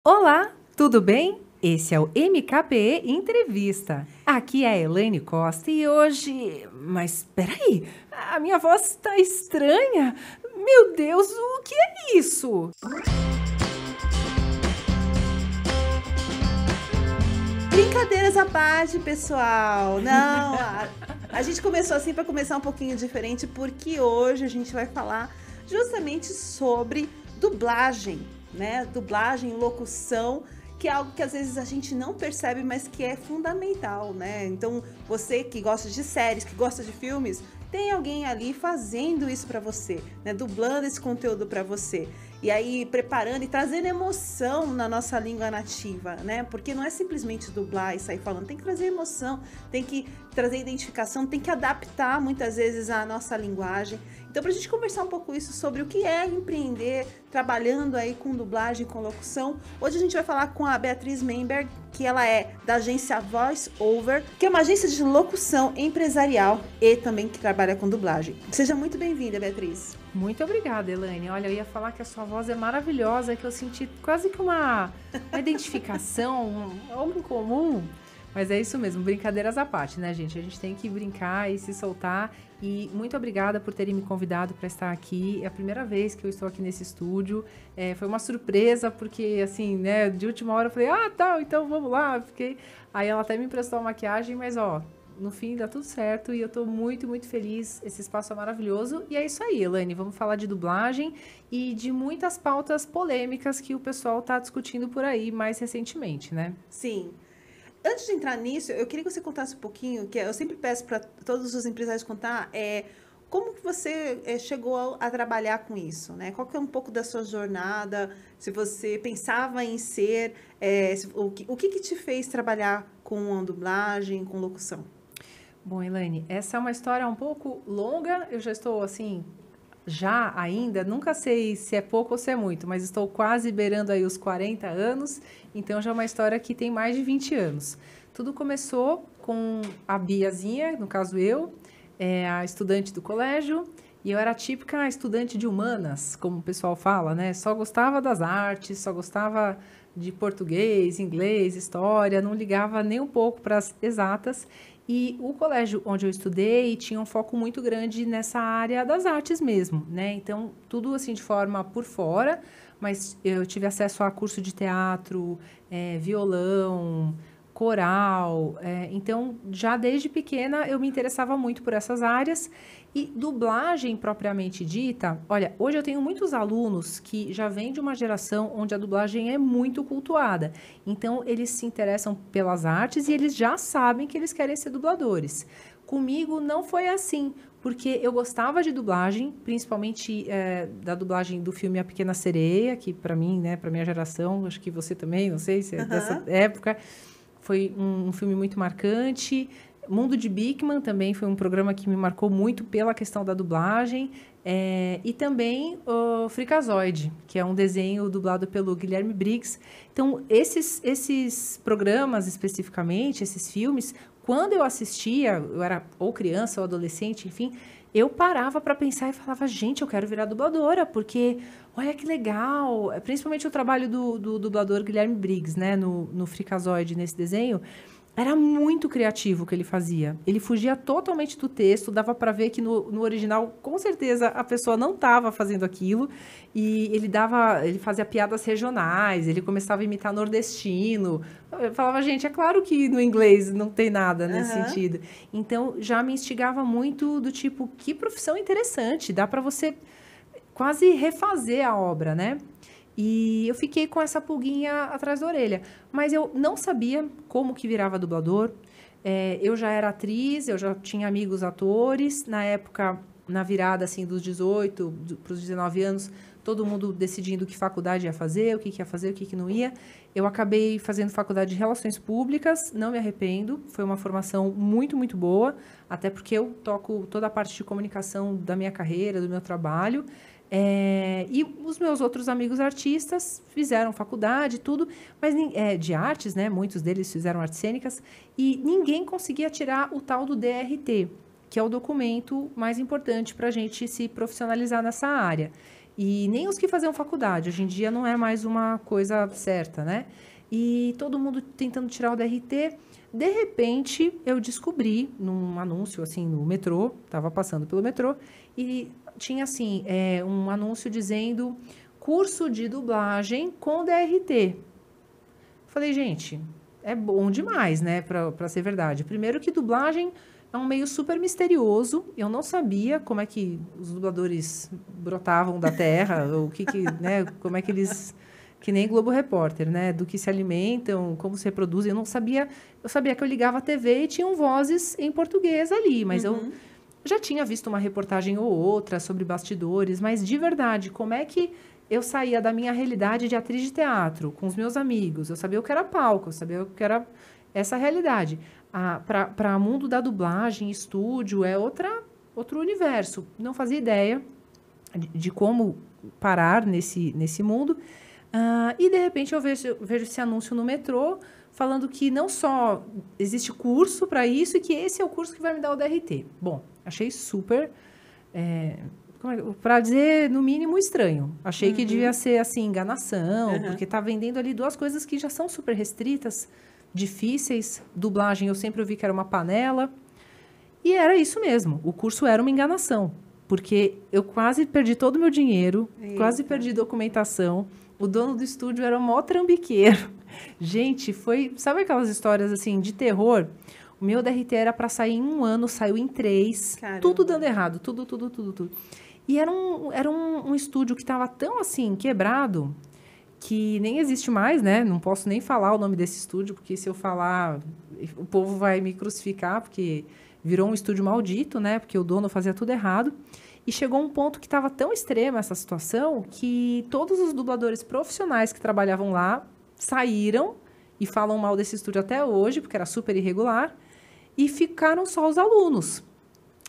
Olá, tudo bem? Esse é o MKPE Entrevista. Aqui é a Elaine Costa e hoje... Mas espera aí, a minha voz está estranha. Meu Deus, o que é isso? Brincadeiras à parte, pessoal. Não, a gente começou assim para começar um pouquinho diferente, porque hoje a gente vai falar justamente sobre dublagem, né? Dublagem, locução, que é algo que às vezes a gente não percebe, mas que é fundamental, né? Então, você que gosta de séries, que gosta de filmes, tem alguém ali fazendo isso para você, né? Dublando esse conteúdo para você. E aí, preparando e trazendo emoção na nossa língua nativa, né? Porque não é simplesmente dublar e sair falando, tem que trazer emoção, tem que trazer identificação, tem que adaptar muitas vezes a nossa linguagem. Então, para a gente conversar um pouco isso sobre o que é empreender, trabalhando aí com dublagem, com locução, hoje a gente vai falar com a Beatriz Memberg, que ela é da agência Voice Over, que é uma agência de locução empresarial e também que trabalha com dublagem. Seja muito bem-vinda, Beatriz. Muito obrigada, Elaine. Olha, eu ia falar que a sua voz é maravilhosa, que eu senti quase que uma identificação, algo em comum. Mas é isso mesmo, brincadeiras à parte, né, gente? A gente tem que brincar e se soltar. E muito obrigada por terem me convidado para estar aqui. É a primeira vez que eu estou aqui nesse estúdio. Foi uma surpresa, porque, assim, né, de última hora eu falei, tá, então vamos lá. Aí ela até me emprestou a maquiagem, mas, ó, no fim dá tudo certo e eu tô muito, muito feliz. Esse espaço é maravilhoso. E é isso aí, Elaine. Vamos falar de dublagem e de muitas pautas polêmicas que o pessoal tá discutindo por aí mais recentemente, né? Sim. Antes de entrar nisso, eu queria que você contasse um pouquinho, que eu sempre peço para todos os empresários contar, como que você chegou a trabalhar com isso, né? Qual que é um pouco da sua jornada, se você pensava em ser, o que te fez trabalhar com a dublagem, com locução? Bom, Elaine, essa é uma história um pouco longa. Eu já estou, assim, já ainda, nunca sei se é pouco ou se é muito, mas estou quase beirando aí os 40 anos, então já é uma história que tem mais de 20 anos. Tudo começou com a Biazinha, no caso eu, a estudante do colégio, e eu era a típica estudante de humanas, como o pessoal fala, né? Só gostava das artes, só gostava de português, inglês, história, não ligava nem um pouco para as exatas. E o colégio onde eu estudei tinha um foco muito grande nessa área das artes mesmo, né? Então, tudo assim de forma por fora, mas eu tive acesso a curso de teatro, violão, coral. Então, já desde pequena eu me interessava muito por essas áreas. E dublagem propriamente dita, olha, hoje eu tenho muitos alunos que já vêm de uma geração onde a dublagem é muito cultuada. Então, eles se interessam pelas artes e eles já sabem que eles querem ser dubladores. Comigo não foi assim, porque eu gostava de dublagem, principalmente da dublagem do filme A Pequena Sereia, que para mim, né, para minha geração, acho que você também, não sei se é dessa época, foi um filme muito marcante. Mundo de Bigman também foi um programa que me marcou muito pela questão da dublagem. E também o Freakazoid, que é um desenho dublado pelo Guilherme Briggs. Então, esses programas especificamente, esses filmes, quando eu assistia, eu era ou criança ou adolescente, enfim, eu parava para pensar e falava, gente, eu quero virar dubladora, porque olha que legal. Principalmente o trabalho do dublador Guilherme Briggs, né, no Freakazoid, nesse desenho. Era muito criativo o que ele fazia. Ele fugia totalmente do texto, dava para ver que no original, com certeza, a pessoa não estava fazendo aquilo. E ele fazia piadas regionais, ele começava a imitar nordestino. Eu falava, gente, é claro que no inglês não tem nada nesse sentido. Então, já me instigava muito do tipo, que profissão interessante, dá para você quase refazer a obra, né? E eu fiquei com essa pulguinha atrás da orelha. Mas eu não sabia como que virava dublador. Eu já era atriz, eu já tinha amigos atores. Na época, na virada assim, dos 18 para os 19 anos, todo mundo decidindo que faculdade ia fazer, o que ia fazer, o que não ia. Eu acabei fazendo faculdade de Relações Públicas, não me arrependo. Foi uma formação muito, muito boa, até porque eu toco toda a parte de comunicação da minha carreira, do meu trabalho. E os meus outros amigos artistas fizeram faculdade, tudo, mas de artes, né? Muitos deles fizeram artes cênicas, e ninguém conseguia tirar o tal do DRT, que é o documento mais importante para a gente se profissionalizar nessa área. E nem os que faziam faculdade. Hoje em dia não é mais uma coisa certa, né? E todo mundo tentando tirar o DRT. De repente, eu descobri num anúncio, assim, no metrô, estava passando pelo metrô, e tinha, assim, um anúncio dizendo curso de dublagem com DRT. Falei, gente, é bom demais, né, para ser verdade. Primeiro que dublagem é um meio super misterioso. Eu não sabia como é que os dubladores brotavam da terra, ou né, como é que eles... Que nem Globo Repórter, né? Do que se alimentam, como se reproduzem. Eu não sabia... Eu sabia que eu ligava a TV e tinham vozes em português ali, mas eu já tinha visto uma reportagem ou outra sobre bastidores, mas de verdade, como é que eu saía da minha realidade de atriz de teatro, com os meus amigos? Eu sabia o que era palco, eu sabia o que era essa realidade. Para o mundo da dublagem, estúdio, é outro universo. Não fazia ideia de como parar nesse mundo. E, de repente, eu vejo esse anúncio no metrô falando que não só existe curso para isso e que esse é o curso que vai me dar o DRT. Bom, achei super, para dizer, no mínimo, estranho. Achei que devia ser, assim, enganação, porque tá vendendo ali duas coisas que já são super restritas, difíceis. Dublagem, eu sempre ouvi que era uma panela. E era isso mesmo. O curso era uma enganação, porque eu quase perdi todo o meu dinheiro, quase perdi documentação. O dono do estúdio era o maior trambiqueiro. Gente, sabe aquelas histórias, assim, de terror? O meu DRT era para sair em 1 ano, saiu em 3. Caramba. Tudo dando errado, tudo. E era um estúdio que estava tão, assim, quebrado, que nem existe mais, né? Não posso nem falar o nome desse estúdio, porque se eu falar, o povo vai me crucificar, porque virou um estúdio maldito, né? Porque o dono fazia tudo errado. E chegou um ponto que estava tão extrema essa situação que todos os dubladores profissionais que trabalhavam lá saíram e falam mal desse estúdio até hoje, porque era super irregular, e ficaram só os alunos.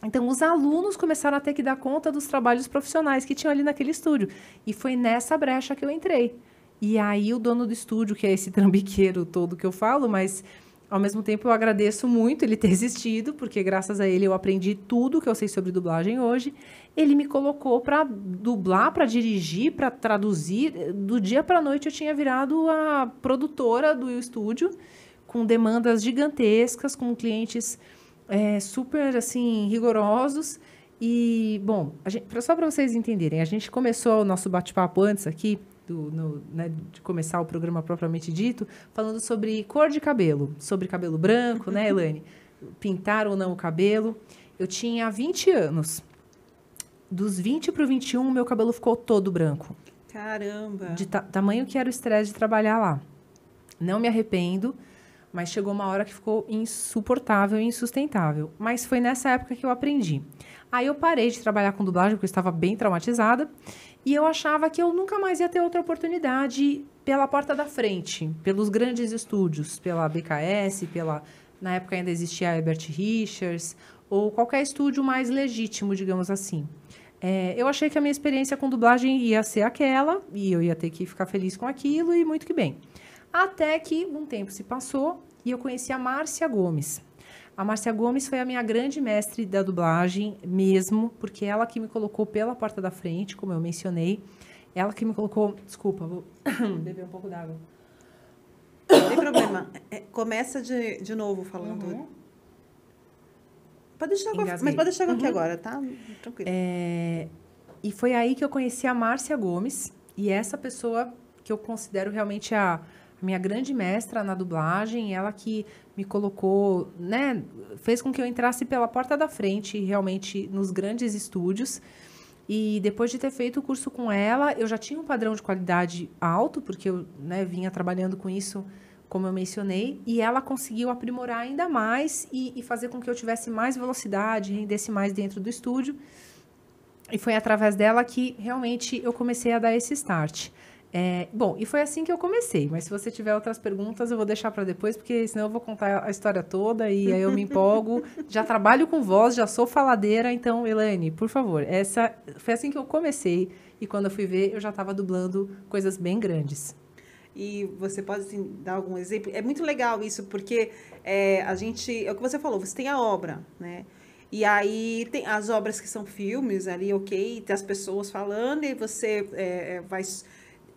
Então, os alunos começaram a ter que dar conta dos trabalhos profissionais que tinham ali naquele estúdio. E foi nessa brecha que eu entrei. E aí, o dono do estúdio, que é esse trambiqueiro todo que eu falo, mas... Ao mesmo tempo, eu agradeço muito ele ter existido, porque graças a ele eu aprendi tudo que eu sei sobre dublagem hoje. Ele me colocou para dublar, para dirigir, para traduzir. Do dia para a noite eu tinha virado a produtora do estúdio, com demandas gigantescas, com clientes super assim, rigorosos. E, bom, só para vocês entenderem, a gente começou o nosso bate-papo antes aqui, né, de começar o programa propriamente dito, falando sobre cor de cabelo, sobre cabelo branco, né, Elaine? Pintar ou não o cabelo. Eu tinha 20 anos. Dos 20 para o 21, meu cabelo ficou todo branco. Caramba! De tamanho que era o estresse de trabalhar lá. Não me arrependo, mas chegou uma hora que ficou insuportável e insustentável. Mas foi nessa época que eu aprendi. Aí eu parei de trabalhar com dublagem, porque eu estava bem traumatizada. E eu achava que eu nunca mais ia ter outra oportunidade pela porta da frente, pelos grandes estúdios, pela BKS, na época ainda existia a Herbert Richards, ou qualquer estúdio mais legítimo, digamos assim. Eu achei que a minha experiência com dublagem ia ser aquela, e eu ia ter que ficar feliz com aquilo, e muito que bem. Até que um tempo se passou e eu conheci a Márcia Gomes. A Márcia Gomes foi a minha grande mestre da dublagem mesmo, porque ela que me colocou pela porta da frente, como eu mencionei. Ela que me colocou... Desculpa, vou beber um pouco d'água. Não tem problema. Começa de novo falando. Pode deixar água, mas pode deixar água aqui agora, tá? Tranquilo. E foi aí que eu conheci a Márcia Gomes. E essa pessoa que eu considero realmente a minha grande mestra na dublagem, ela que me colocou, né, fez com que eu entrasse pela porta da frente, realmente, nos grandes estúdios. E depois de ter feito o curso com ela, eu já tinha um padrão de qualidade alto, porque eu, né, vinha trabalhando com isso, como eu mencionei, e ela conseguiu aprimorar ainda mais e fazer com que eu tivesse mais velocidade, rendesse mais dentro do estúdio. E foi através dela que, realmente, eu comecei a dar esse start. Bom, e foi assim que eu comecei, mas se você tiver outras perguntas, eu vou deixar para depois, porque senão eu vou contar a história toda e aí eu me empolgo. Já trabalho com voz, já sou faladeira, então, Elaine, por favor, foi assim que eu comecei e quando eu fui ver, eu já estava dublando coisas bem grandes. E você pode assim, dar algum exemplo? É muito legal isso, porque é o que você falou, você tem a obra, né? E aí tem as obras que são filmes ali, ok, tem as pessoas falando e você vai,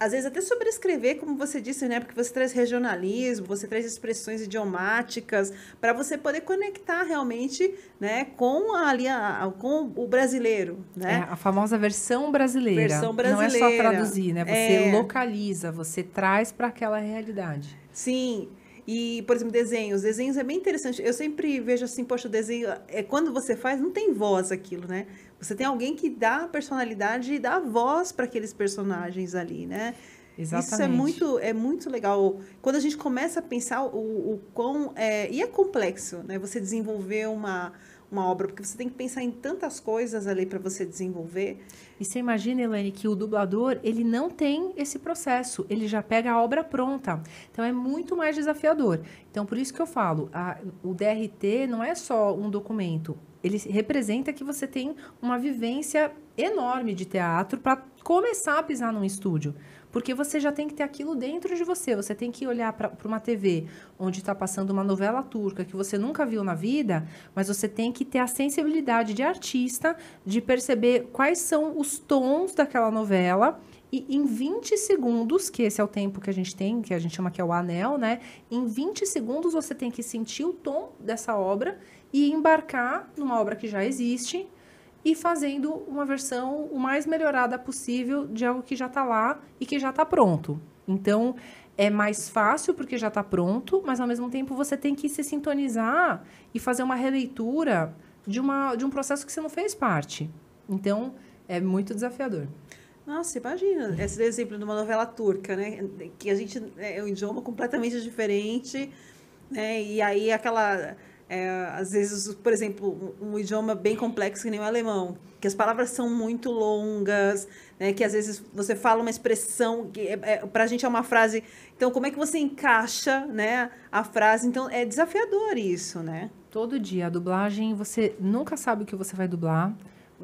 às vezes até sobrescrever, como você disse, né? Porque você traz regionalismo, você traz expressões idiomáticas, para você poder conectar realmente, né, com com o brasileiro, né? A famosa versão brasileira. Versão brasileira. Não é só traduzir, né? Você localiza, você traz para aquela realidade. Sim. E, por exemplo, desenhos é bem interessante. Eu sempre vejo assim, poxa, o desenho, quando você faz, não tem voz aquilo, né? Você tem alguém que dá personalidade e dá voz para aqueles personagens ali, né? Exatamente. Isso é muito legal. Quando a gente começa a pensar o quão... e é complexo, né? Você desenvolver uma obra, porque você tem que pensar em tantas coisas ali para você desenvolver. E você imagina, Elaine, que o dublador, ele não tem esse processo, ele já pega a obra pronta. Então, é muito mais desafiador. Então, por isso que eu falo, o DRT não é só um documento, ele representa que você tem uma vivência enorme de teatro para começar a pisar num estúdio. Porque você já tem que ter aquilo dentro de você. Você tem que olhar para uma TV onde está passando uma novela turca que você nunca viu na vida, mas você tem que ter a sensibilidade de artista, de perceber quais são os tons daquela novela. E em 20 segundos, que esse é o tempo que a gente tem, que a gente chama que é o anel, né? Em 20 segundos você tem que sentir o tom dessa obra e embarcar numa obra que já existe e fazendo uma versão o mais melhorada possível de algo que já está lá e que já está pronto. Então, é mais fácil porque já está pronto, mas ao mesmo tempo você tem que se sintonizar e fazer uma releitura de um processo que você não fez parte. Então, é muito desafiador. Nossa, imagina esse exemplo de uma novela turca, né? Que a gente é um idioma completamente diferente, né? E aí às vezes, por exemplo, um idioma bem complexo que nem o alemão, que as palavras são muito longas, né? Que às vezes você fala uma expressão que para a gente é uma frase. Então, como é que você encaixa, né, a frase? Então, é desafiador isso, né? Todo dia, a dublagem, você nunca sabe o que você vai dublar.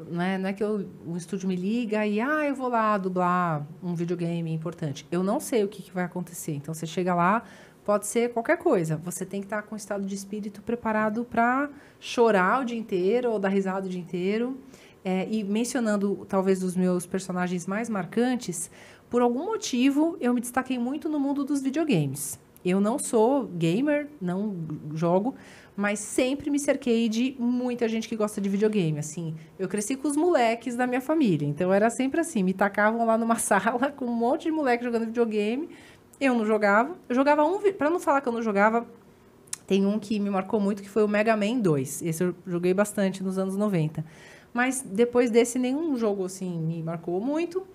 Não é que o estúdio me liga e eu vou lá dublar um videogame importante. Eu não sei o que vai acontecer. Então, você chega lá, pode ser qualquer coisa. Você tem que estar com o estado de espírito preparado para chorar o dia inteiro ou dar risada o dia inteiro. E mencionando, talvez, os meus personagens mais marcantes, por algum motivo, eu me destaquei muito no mundo dos videogames. Eu não sou gamer, não jogo, mas sempre me cerquei de muita gente que gosta de videogame, assim. Eu cresci com os moleques da minha família, então era sempre assim, me tacavam lá numa sala com um monte de moleque jogando videogame, eu não jogava. Eu jogava para não falar que eu não jogava, tem um que me marcou muito, que foi o Mega Man 2. Esse eu joguei bastante nos anos 90. Mas depois desse, nenhum jogo, assim, me marcou muito.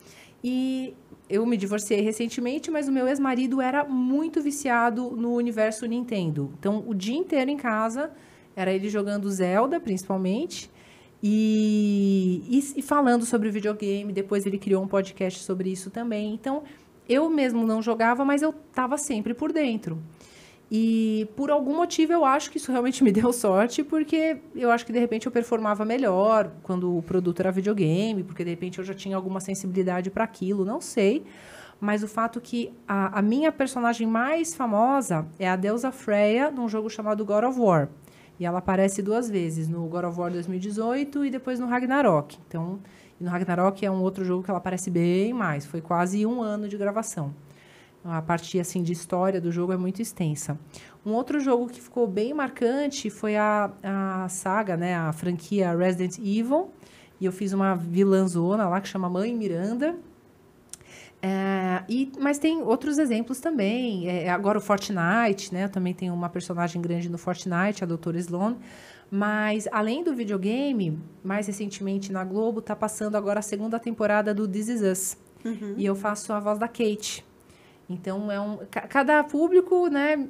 E eu me divorciei recentemente, mas o meu ex-marido era muito viciado no universo Nintendo. Então, o dia inteiro em casa, era ele jogando Zelda, principalmente, e falando sobre videogame. Depois ele criou um podcast sobre isso também. Então, eu mesmo não jogava, mas eu estava sempre por dentro. E, por algum motivo, eu acho que isso realmente me deu sorte, porque eu acho que, de repente, eu performava melhor quando o produto era videogame, porque, de repente, eu já tinha alguma sensibilidade para aquilo, não sei. Mas o fato que a minha personagem mais famosa é a deusa Freya, num jogo chamado God of War. E ela aparece 2 vezes, no God of War 2018 e depois no Ragnarok. Então, no Ragnarok é um outro jogo que ela aparece bem mais. Foi quase 1 ano de gravação. A parte assim, de história do jogo é muito extensa. Um outro jogo que ficou bem marcante foi a saga, né, a franquia Resident Evil. E eu fiz uma vilãzona lá que chama Mãe Miranda. Mas tem outros exemplos também. Agora o Fortnite, né? Eu também tenho uma personagem grande no Fortnite, a Doutora Sloan. Mas, além do videogame, mais recentemente na Globo, está passando agora a 2ª temporada do This Is Us. Uhum. E eu faço a voz da Kate. Então, cada público, né?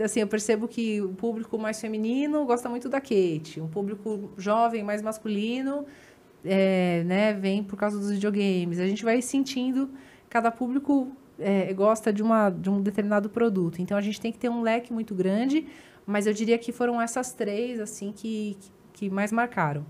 Assim, eu percebo que o público mais feminino gosta muito da Kate. Um público jovem, mais masculino, né, vem por causa dos videogames. A gente vai sentindo, cada público gosta de um determinado produto. Então, a gente tem que ter um leque muito grande, mas eu diria que foram essas 3, assim, que mais marcaram.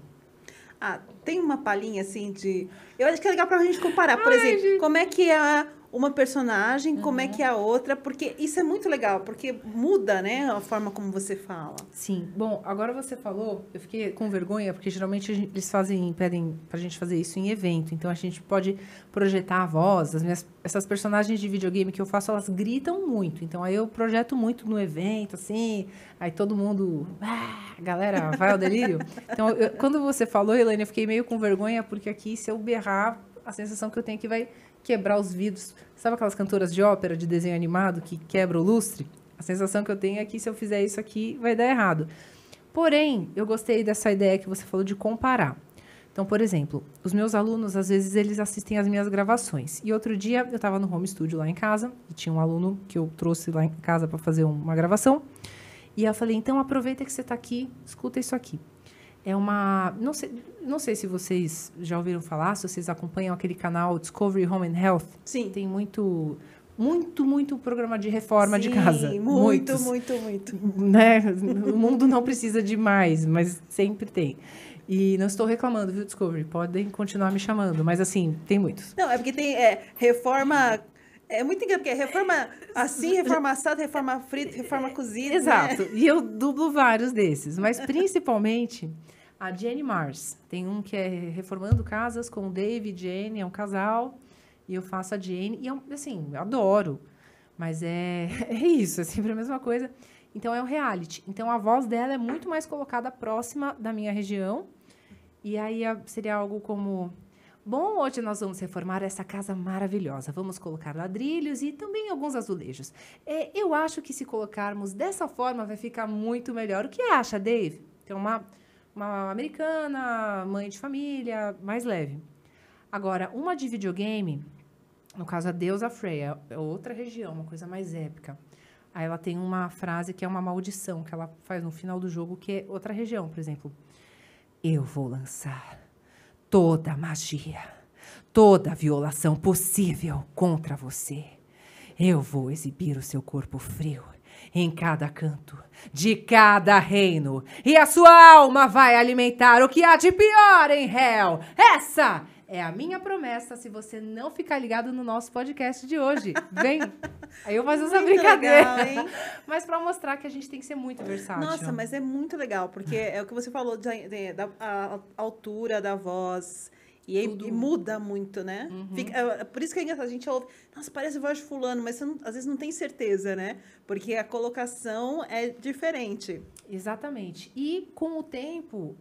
Tem uma palhinha, assim, de... Eu acho que é legal pra gente comparar. Por exemplo, como é que é uma personagem, como é que é a outra, porque isso é muito legal, porque muda, né, a forma como você fala. Sim. Bom, agora você falou, eu fiquei com vergonha, porque geralmente eles pedem pra gente fazer isso em evento, então a gente pode projetar a voz, essas personagens de videogame que eu faço, elas gritam muito, então aí eu projeto muito no evento, assim, aí todo mundo, galera, vai ao delírio. Então, quando você falou, Elaine, eu fiquei meio com vergonha, porque aqui, se eu berrar, a sensação que eu tenho é que vai quebrar os vidros. Sabe aquelas cantoras de ópera, de desenho animado, que quebra o lustre? A sensação que eu tenho é que se eu fizer isso aqui, vai dar errado. Porém, eu gostei dessa ideia que você falou de comparar. Então, por exemplo, os meus alunos, às vezes, eles assistem às minhas gravações. E outro dia, eu estava no home studio lá em casa, e tinha um aluno que eu trouxe lá em casa para fazer uma gravação. E eu falei, então, aproveita que você está aqui, escuta isso aqui. É uma... Não sei se vocês já ouviram falar, se vocês acompanham aquele canal Discovery Home and Health. Sim. Tem muito programa de reforma de casa. Muito. Né? O mundo não precisa de mais, mas sempre tem. E não estou reclamando, viu, Discovery? Podem continuar me chamando, mas assim, tem muitos. Não, é porque tem reforma... É muito engraçado, porque é reforma assim, reforma assada, reforma frita, reforma cozida. Exato. Né? E eu dublo vários desses, mas principalmente a Jenny Mars. Tem um que é Reformando Casas com o Dave e Jenny, é um casal, e eu faço a Jenny, e assim, eu adoro, mas é isso, é sempre a mesma coisa. Então, é um reality. Então, a voz dela é muito mais colocada próxima da minha região, e aí seria algo como... Bom, hoje nós vamos reformar essa casa maravilhosa. Vamos colocar ladrilhos e também alguns azulejos. Eu acho que se colocarmos dessa forma vai ficar muito melhor. O que acha, Dave? Tem uma americana, mãe de família, mais leve. Agora, uma de videogame, no caso a deusa Freya, é outra região, uma coisa mais épica. Aí ela tem uma frase que é uma maldição, que ela faz no final do jogo, que é outra região, por exemplo. Eu vou lançar toda a magia, toda a violação possível contra você. Eu vou exibir o seu corpo frio em cada canto de cada reino, e a sua alma vai alimentar o que há de pior em Hell. Essa é a minha promessa se você não ficar ligado no nosso podcast de hoje. Vem! Aí eu faço essa brincadeira. Legal, mas para mostrar que a gente tem que ser muito versátil. Nossa, mas é muito legal, porque é o que você falou da altura da voz. E muda muito, né? Por isso que é engraçado, a gente ouve, nossa, parece a voz de fulano, mas você às vezes não tem certeza, né? Porque a colocação é diferente. Exatamente. E com o tempo,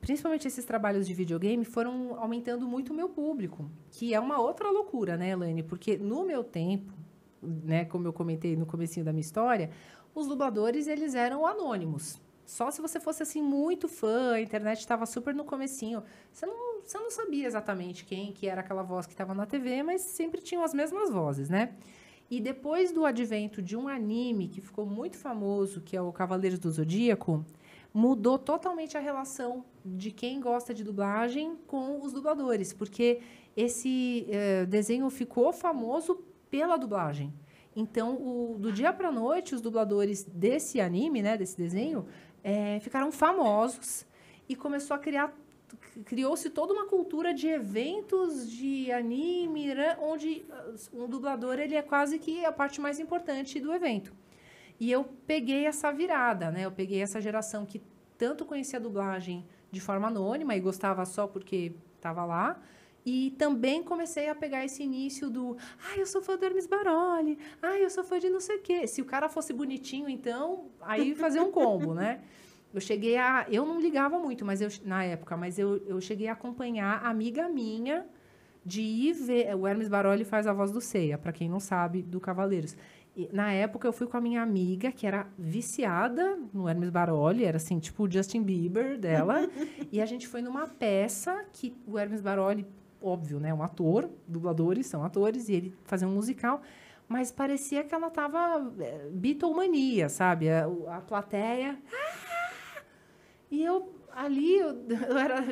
principalmente esses trabalhos de videogame foram aumentando muito o meu público, que é uma outra loucura, né, Elaine? Porque no meu tempo, né, como eu comentei no comecinho da minha história, os dubladores, eles eram anônimos. Só se você fosse, assim, muito fã, a internet estava super no comecinho. Você não sabia exatamente quem que era aquela voz que estava na TV, mas sempre tinham as mesmas vozes, né? E depois do advento de um anime que ficou muito famoso, que é o Cavaleiros do Zodíaco, mudou totalmente a relação de quem gosta de dublagem com os dubladores, porque esse desenho ficou famoso pela dublagem. Então, do dia para a noite, os dubladores desse anime, né, desse desenho, ficaram famosos e criou-se toda uma cultura de eventos de anime, né, onde um dublador ele é quase que a parte mais importante do evento. E eu peguei essa virada, né? Eu peguei essa geração que tanto conhecia a dublagem de forma anônima e gostava só porque estava lá. E também comecei a pegar esse início do... eu sou fã do Hermes Baroli. Eu sou fã de não sei o quê. Se o cara fosse bonitinho, então, aí fazia um combo, né? Eu não ligava muito na época, mas eu cheguei a acompanhar a amiga minha de ir ver... O Hermes Baroli faz a voz do Seiya, para quem não sabe, do Cavaleiros. E, na época, eu fui com a minha amiga, que era viciada no Hermes Baroli, era assim, tipo o Justin Bieber dela. E a gente foi numa peça que o Hermes Baroli, óbvio, né, um ator, dubladores são atores, e ele fazia um musical, mas parecia que ela tava Beatlemania, sabe? A plateia... E eu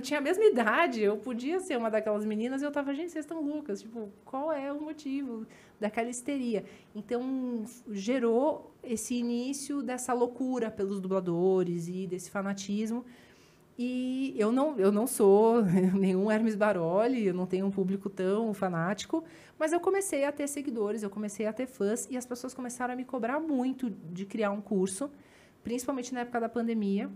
tinha a mesma idade, eu podia ser uma daquelas meninas, e eu tava, gente, vocês estão loucas, tipo, qual é o motivo daquela histeria? Então, gerou esse início dessa loucura pelos dubladores e desse fanatismo. E eu não sou nenhum Hermes Baroli, eu não tenho um público tão fanático, mas eu comecei a ter seguidores, eu comecei a ter fãs, e as pessoas começaram a me cobrar muito de criar um curso, principalmente na época da pandemia.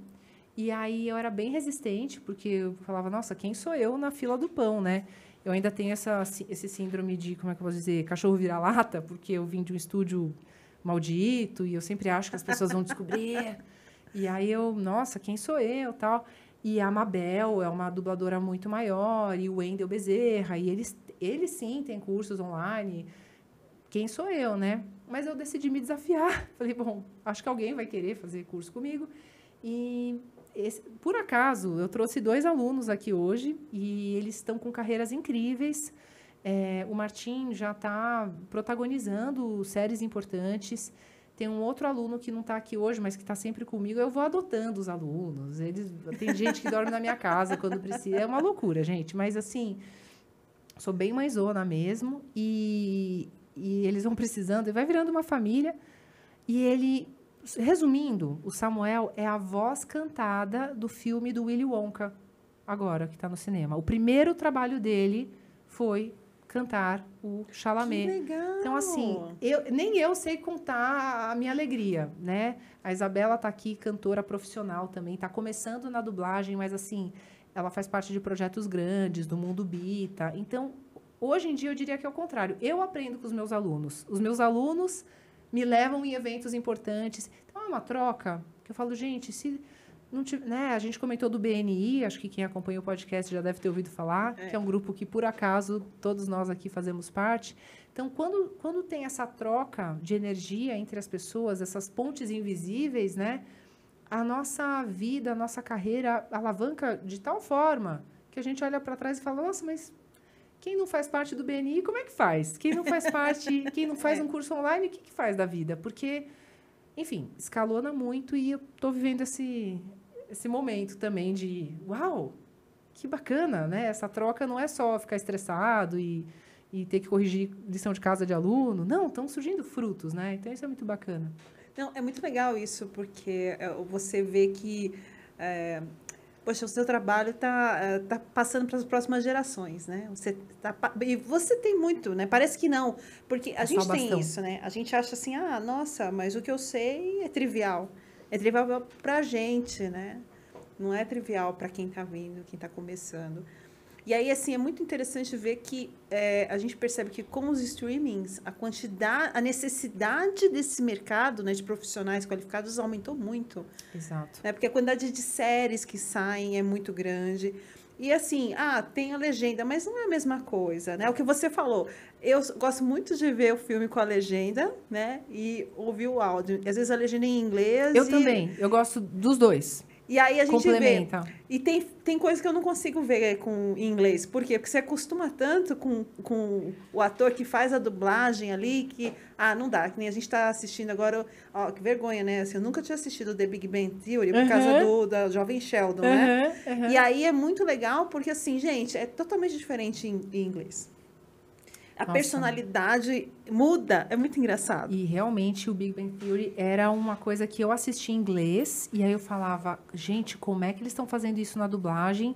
E aí eu era bem resistente, porque eu falava, nossa, quem sou eu na fila do pão, né? Eu ainda tenho esse síndrome de, como é que eu vou dizer, cachorro vira-lata, porque eu vim de um estúdio maldito, e eu sempre acho que as pessoas vão descobrir. E aí nossa, quem sou eu, tal... E a Mabel é uma dubladora muito maior, e o Wendel Bezerra, e eles sim têm cursos online. Quem sou eu, né? Mas eu decidi me desafiar. Falei, bom, acho que alguém vai querer fazer curso comigo. E, por acaso, eu trouxe 2 alunos aqui hoje, e eles estão com carreiras incríveis. O Martim já está protagonizando séries importantes. Tem um outro aluno que não está aqui hoje, mas que está sempre comigo. Eu vou adotando os alunos. Tem gente que dorme na minha casa quando precisa. É uma loucura, gente. Mas, assim, sou bem mãezona mesmo. E eles vão precisando. E vai virando uma família. E resumindo, o Samuel é a voz cantada do filme do Willy Wonka, agora, que está no cinema. O primeiro trabalho dele foi cantar o Chalamet. Que legal! Então, assim, nem eu sei contar a minha alegria, né? A Isabela está aqui, cantora profissional também, está começando na dublagem, mas, assim, ela faz parte de projetos grandes, do Mundo Bita. Então, hoje em dia, eu diria que é o contrário. Eu aprendo com os meus alunos. Os meus alunos me levam em eventos importantes. Então, é uma troca que eu falo, gente, se... Não tive, né? A gente comentou do BNI, acho que quem acompanha o podcast já deve ter ouvido falar, que é um grupo que, por acaso, todos nós aqui fazemos parte. Então, quando tem essa troca de energia entre as pessoas, essas pontes invisíveis, né? A nossa vida, a nossa carreira alavanca de tal forma que a gente olha para trás e fala, nossa, mas quem não faz parte do BNI, como é que faz? Quem não faz parte, quem não faz um curso online, o que faz da vida? Porque, enfim, escalona muito e eu estou vivendo esse momento também de, uau, que bacana, né? Essa troca não é só ficar estressado e ter que corrigir lição de casa de aluno. Não, estão surgindo frutos, né? Então, isso é muito bacana. Não, é muito legal isso, porque você vê que, poxa, o seu trabalho tá passando para as próximas gerações, né? E você tem muito, né? Parece que não, porque a gente tem isso, né? A gente acha assim, nossa, mas o que eu sei é trivial. É trivial para a gente, né? Não é trivial para quem está vindo, quem está começando. E aí, assim, é muito interessante ver que a gente percebe que com os streamings, a necessidade desse mercado, né, de profissionais qualificados aumentou muito. Exato. Né? Porque a quantidade de séries que saem é muito grande. E assim, tem a legenda, mas não é a mesma coisa, né? O que você falou, eu gosto muito de ver o filme com a legenda, né? E ouvir o áudio. Às vezes a legenda é em inglês. Eu também, eu gosto dos dois. E aí a gente vê. E tem coisas que eu não consigo ver em inglês. Por quê? Porque você acostuma tanto com o ator que faz a dublagem ali que, não dá. Que nem a gente está assistindo agora. Ó, que vergonha, né? Assim, eu nunca tinha assistido The Big Bang Theory por causa da Jovem Sheldon, né? E aí é muito legal porque, assim, gente, é totalmente diferente em inglês. A personalidade muda, é muito engraçado. E realmente o Big Bang Theory era uma coisa que eu assisti em inglês e aí eu falava, gente, como é que eles estão fazendo isso na dublagem?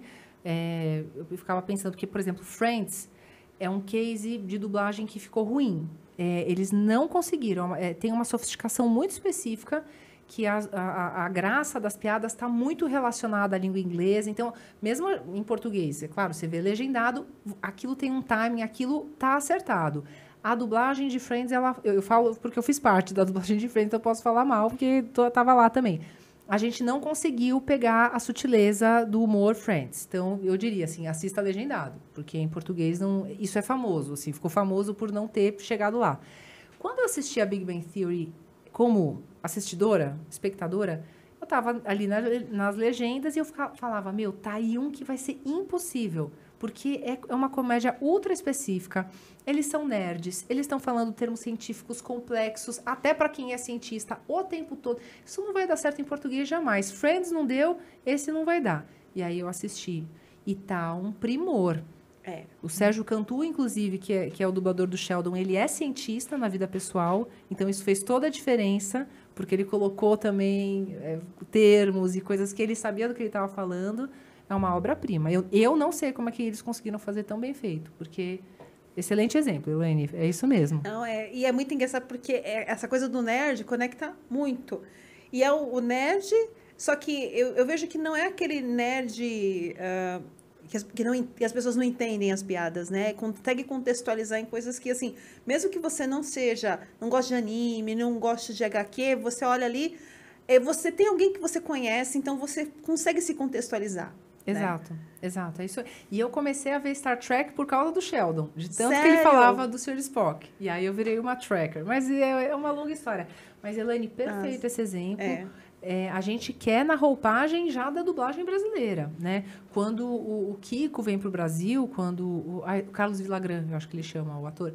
Eu ficava pensando que, por exemplo, Friends é um case de dublagem que ficou ruim. Eles não conseguiram, tem uma sofisticação muito específica que a graça das piadas está muito relacionada à língua inglesa. Então, mesmo em português, é claro, você vê legendado, aquilo tem um timing, aquilo está acertado. A dublagem de Friends, eu falo porque eu fiz parte da dublagem de Friends, então eu posso falar mal, porque estava lá também. A gente não conseguiu pegar a sutileza do humor Friends. Então, eu diria assim, assista legendado, porque em português isso é famoso, assim, ficou famoso por não ter chegado lá. Quando eu assisti a Big Bang Theory como assistidora, espectadora, eu estava ali nas legendas e eu falava, tá aí um que vai ser impossível, porque é uma comédia ultra específica, eles são nerds, eles estão falando termos científicos complexos, até para quem é cientista o tempo todo. Isso não vai dar certo em português jamais. Friends não deu, esse não vai dar. E aí eu assisti. E tá um primor. O Sérgio Cantu, inclusive, que é o dublador do Sheldon, ele é cientista na vida pessoal, então isso fez toda a diferença, porque ele colocou também termos e coisas que ele sabia do que ele estava falando. É uma obra-prima. Eu não sei como é que eles conseguiram fazer tão bem feito, porque... Excelente exemplo, Elaine. É isso mesmo. Não, e é muito engraçado porque essa coisa do nerd conecta muito. E é o nerd, só que eu vejo que não é aquele nerd que as pessoas não entendem as piadas, né? Consegue contextualizar em coisas que, assim, mesmo que você não goste de anime, não goste de HQ, você olha ali, você tem alguém que você conhece, então você consegue se contextualizar. Exato, né? Exato, é isso. E eu comecei a ver Star Trek por causa do Sheldon, de tanto Sério? que ele falava do Sr. Spock. E aí eu virei uma tracker. Mas é uma longa história. Mas, Elaine, perfeito esse exemplo. A gente quer na roupagem já da dublagem brasileira, né? Quando o Kiko vem para o Brasil, quando o Carlos Villagrán, eu acho que ele chama o ator,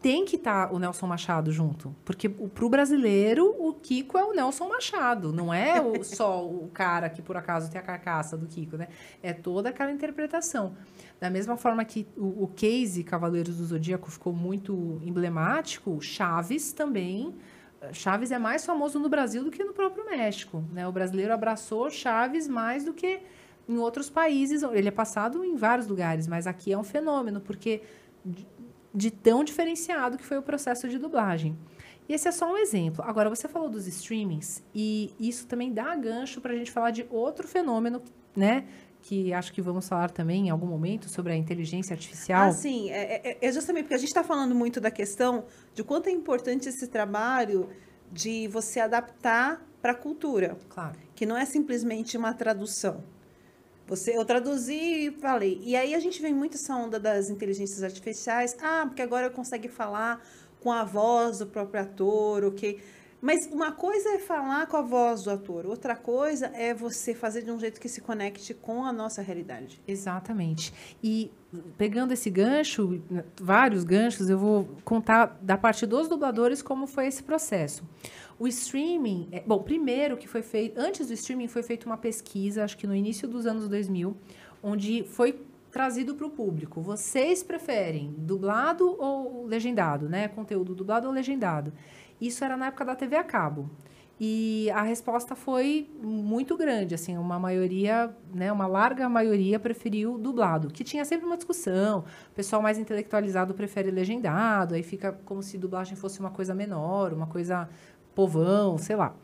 tem que estar o Nelson Machado junto. Porque para o brasileiro, o Kiko é o Nelson Machado. Não é só o cara que, por acaso, tem a carcaça do Kiko, né? É toda aquela interpretação. Da mesma forma que o Casey, Cavaleiros do Zodíaco, ficou muito emblemático, Chaves também. Chaves é mais famoso no Brasil do que no próprio México, né? O brasileiro abraçou Chaves mais do que em outros países. Ele é passado em vários lugares, mas aqui é um fenômeno, porque... de tão diferenciado que foi o processo de dublagem. E esse é só um exemplo. Agora, você falou dos streamings, e isso também dá gancho para a gente falar de outro fenômeno, né? Que acho que vamos falar também em algum momento sobre a inteligência artificial. Ah, sim. É justamente porque a gente está falando muito da questão de quanto é importante esse trabalho de você adaptar para a cultura. Claro. Que não é simplesmente uma tradução. Eu traduzi e falei. E aí a gente vem muito essa onda das inteligências artificiais. Porque agora consegue falar com a voz do próprio ator, ok? Mas uma coisa é falar com a voz do ator, outra coisa é você fazer de um jeito que se conecte com a nossa realidade. Exatamente. E pegando esse gancho, vários ganchos, eu vou contar da parte dos dubladores como foi esse processo. O streaming... primeiro que foi feito... Antes do streaming foi feita uma pesquisa, acho que no início dos anos 2000, onde foi trazido para o público. Vocês preferem dublado ou legendado, né? Conteúdo dublado ou legendado? Isso era na época da TV a cabo. E a resposta foi muito grande, assim, uma maioria, né, uma larga maioria preferiu dublado, que tinha sempre uma discussão. O pessoal mais intelectualizado prefere legendado, aí fica como se dublagem fosse uma coisa menor, uma coisa povão, sei lá.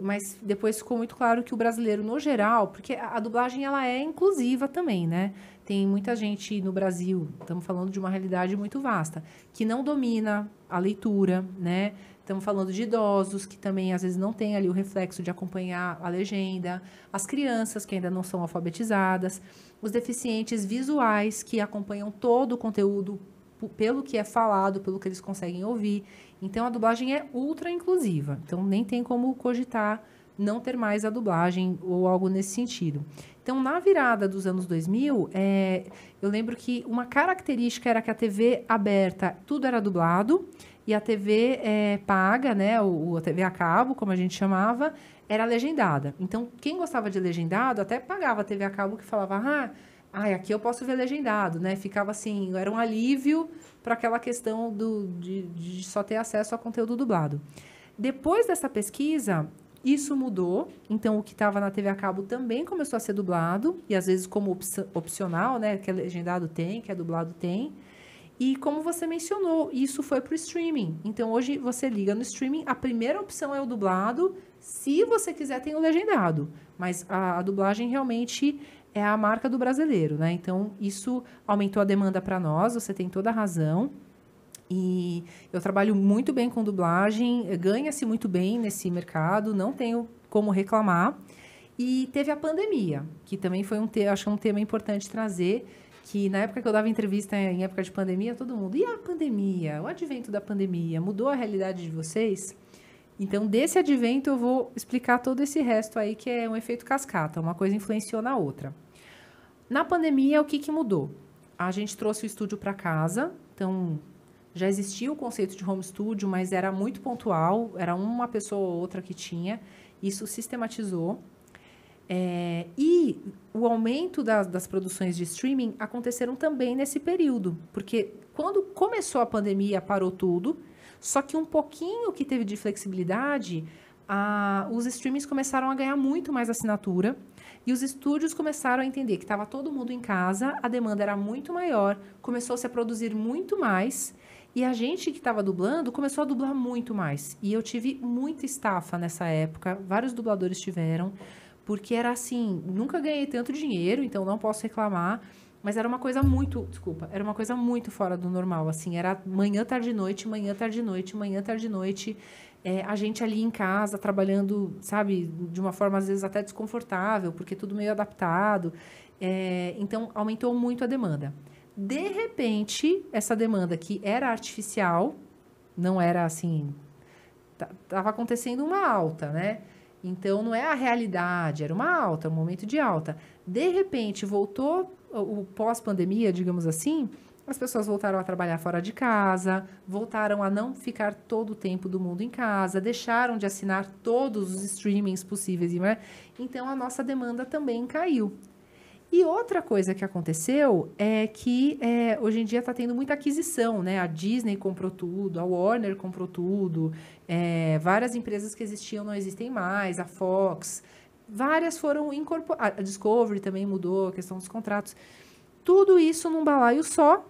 Mas depois ficou muito claro que o brasileiro, no geral, porque a dublagem ela é inclusiva também, né? Tem muita gente no Brasil, estamos falando de uma realidade muito vasta, que não domina a leitura, né? Estamos falando de idosos, que também, às vezes, não tem ali o reflexo de acompanhar a legenda, as crianças, que ainda não são alfabetizadas, os deficientes visuais, que acompanham todo o conteúdo pelo que é falado, pelo que eles conseguem ouvir. Então, a dublagem é ultra inclusiva. Então, nem tem como cogitar não ter mais a dublagem ou algo nesse sentido. Então, na virada dos anos 2000, eu lembro que uma característica era que a TV aberta, tudo era dublado, e a TV paga, né, a TV a cabo, como a gente chamava, era legendada. Então, quem gostava de legendado até pagava a TV a cabo, que falava, aqui eu posso ver legendado, né? Ficava assim, era um alívio para aquela questão de só ter acesso a conteúdo dublado. Depois dessa pesquisa, isso mudou, então o que estava na TV a cabo também começou a ser dublado, e às vezes como opcional, né? Que é legendado tem, que é dublado tem. E como você mencionou, isso foi para o streaming. Então, hoje você liga no streaming, a primeira opção é o dublado, se você quiser tem o legendado. Mas a dublagem realmente é a marca do brasileiro, né? Então, isso aumentou a demanda para nós, você tem toda a razão. E eu trabalho muito bem com dublagem, ganha-se muito bem nesse mercado, não tenho como reclamar. E teve a pandemia, que também foi acho um tema importante trazer, que na época que eu dava entrevista em época de pandemia, todo mundo, e a pandemia? O advento da pandemia mudou a realidade de vocês? Então, desse advento, eu vou explicar todo esse resto aí, que é um efeito cascata, uma coisa influenciou na outra. Na pandemia, o que mudou? A gente trouxe o estúdio para casa, então já existia o conceito de home studio, mas era muito pontual, era uma pessoa ou outra que tinha, isso sistematizou. E o aumento das produções de streaming aconteceram também nesse período, porque quando começou a pandemia, parou tudo, Só que um pouquinho que teve de flexibilidade, os streamings começaram a ganhar muito mais assinatura e os estúdios começaram a entender que estava todo mundo em casa, a demanda era muito maior, começou-se a produzir muito mais e a gente que estava dublando começou a dublar muito mais. E eu tive muita estafa nessa época, vários dubladores tiveram, porque era assim, nunca ganhei tanto dinheiro, então não posso reclamar, mas era uma coisa muito, era uma coisa muito fora do normal, assim, era manhã, tarde, noite, manhã, tarde, noite, manhã, tarde, noite, a gente ali em casa, trabalhando, sabe, de uma forma às vezes até desconfortável, porque tudo meio adaptado, então aumentou muito a demanda. De repente, essa demanda que era artificial, não era assim, estava acontecendo uma alta, né? Então, não é a realidade, era uma alta, um momento de alta. De repente, voltou o pós-pandemia, digamos assim, as pessoas voltaram a trabalhar fora de casa, voltaram a não ficar todo o tempo do mundo em casa, deixaram de assinar todos os streamings possíveis, né? Então, a nossa demanda também caiu. E outra coisa que aconteceu é que hoje em dia está tendo muita aquisição, né? A Disney comprou tudo, a Warner comprou tudo, várias empresas que existiam não existem mais, a Fox, várias foram incorporadas, a Discovery também mudou a questão dos contratos. Tudo isso num balaio só,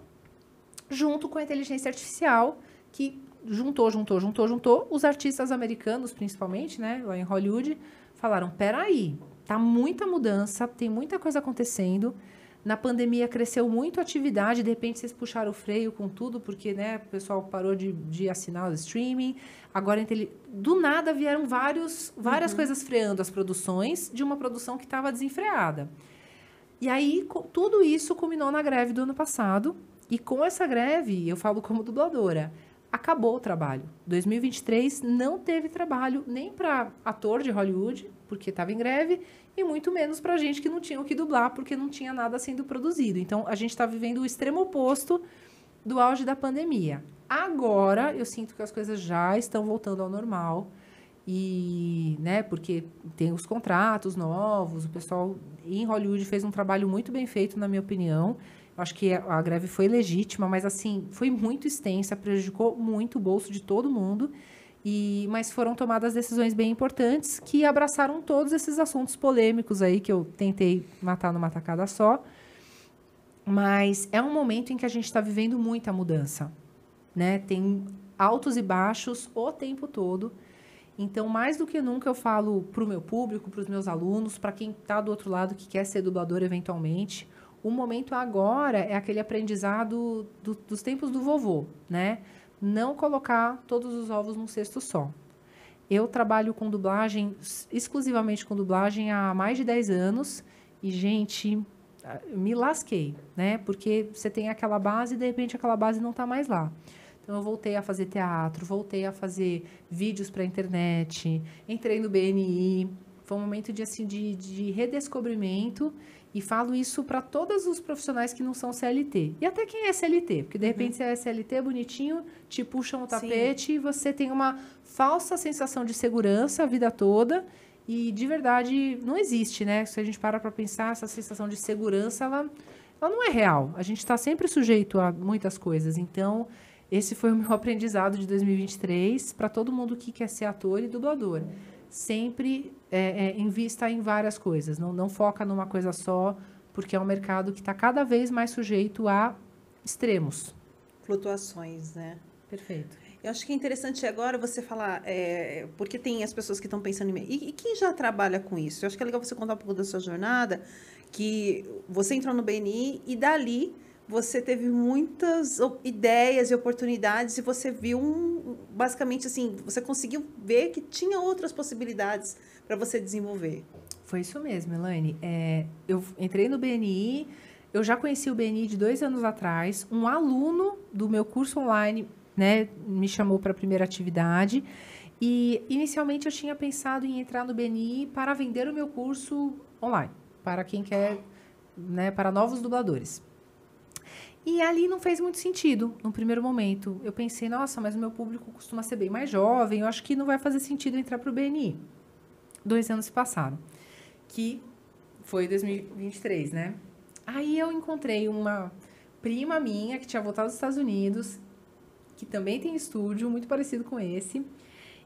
junto com a inteligência artificial, que juntou. Os artistas americanos, principalmente, né? Lá em Hollywood, falaram, peraí, tá muita mudança, tem muita coisa acontecendo. Na pandemia cresceu muito a atividade, de repente vocês puxaram o freio com tudo, porque né, o pessoal parou de assinar o streaming. Agora, do nada, vieram várias coisas freando as produções de uma produção que estava desenfreada. E aí, tudo isso culminou na greve do ano passado. E com essa greve, eu falo como dubladora, acabou o trabalho. 2023 não teve trabalho nem para ator de Hollywood, porque estava em greve, e muito menos para gente que não tinha o que dublar, porque não tinha nada sendo produzido. Então, a gente está vivendo o extremo oposto do auge da pandemia. Agora, eu sinto que as coisas já estão voltando ao normal, e, né, porque tem os contratos novos, o pessoal em Hollywood fez um trabalho muito bem feito, na minha opinião. Eu acho que a greve foi legítima, mas, assim, foi muito extensa, prejudicou muito o bolso de todo mundo. Mas foram tomadas decisões bem importantes que abraçaram todos esses assuntos polêmicos aí que eu tentei matar numa tacada só. Mas é um momento em que a gente está vivendo muita mudança, né? Tem altos e baixos o tempo todo. Então, mais do que nunca, eu falo para o meu público, para os meus alunos, para quem está do outro lado que quer ser dublador eventualmente, o momento agora é aquele aprendizado dos tempos do vovô, né? Não colocar todos os ovos num cesto só. Eu trabalho com dublagem, exclusivamente com dublagem, há mais de 10 anos. E, gente, me lasquei, né? Porque você tem aquela base e, de repente, aquela base não está mais lá. Então, eu voltei a fazer teatro, voltei a fazer vídeos para a internet, entrei no BNI. Foi um momento de redescobrimento. E falo isso para todos os profissionais que não são CLT. E até quem é CLT. Porque, de repente, você é CLT, bonitinho, te puxam o tapete e você tem uma falsa sensação de segurança a vida toda. E, de verdade, não existe, né? Se a gente para pensar, essa sensação de segurança, ela não é real. A gente está sempre sujeito a muitas coisas. Então, esse foi o meu aprendizado de 2023 para todo mundo que quer ser ator e dublador. Sempre invista em várias coisas, não foca numa coisa só, porque é um mercado que está cada vez mais sujeito a extremos. Flutuações, né? Perfeito. Eu acho que é interessante agora você falar, porque tem as pessoas que estão pensando em mim. E quem já trabalha com isso? Eu acho que é legal você contar um pouco da sua jornada, que você entrou no BNI e dali você teve muitas ideias e oportunidades e você viu, basicamente assim, você conseguiu ver que tinha outras possibilidades para você desenvolver. Foi isso mesmo, Elaine. Eu entrei no BNI, eu já conheci o BNI de 2 anos atrás, um aluno do meu curso online, né, me chamou para a primeira atividade e, inicialmente, eu tinha pensado em entrar no BNI para vender o meu curso online, para quem quer, né, para novos dubladores. E ali não fez muito sentido, no primeiro momento. Eu pensei, nossa, mas o meu público costuma ser bem mais jovem, eu acho que não vai fazer sentido entrar para o BNI. 2 anos se passaram, que foi 2023, né? Aí eu encontrei uma prima minha que tinha voltado dos Estados Unidos que também tem estúdio, muito parecido com esse.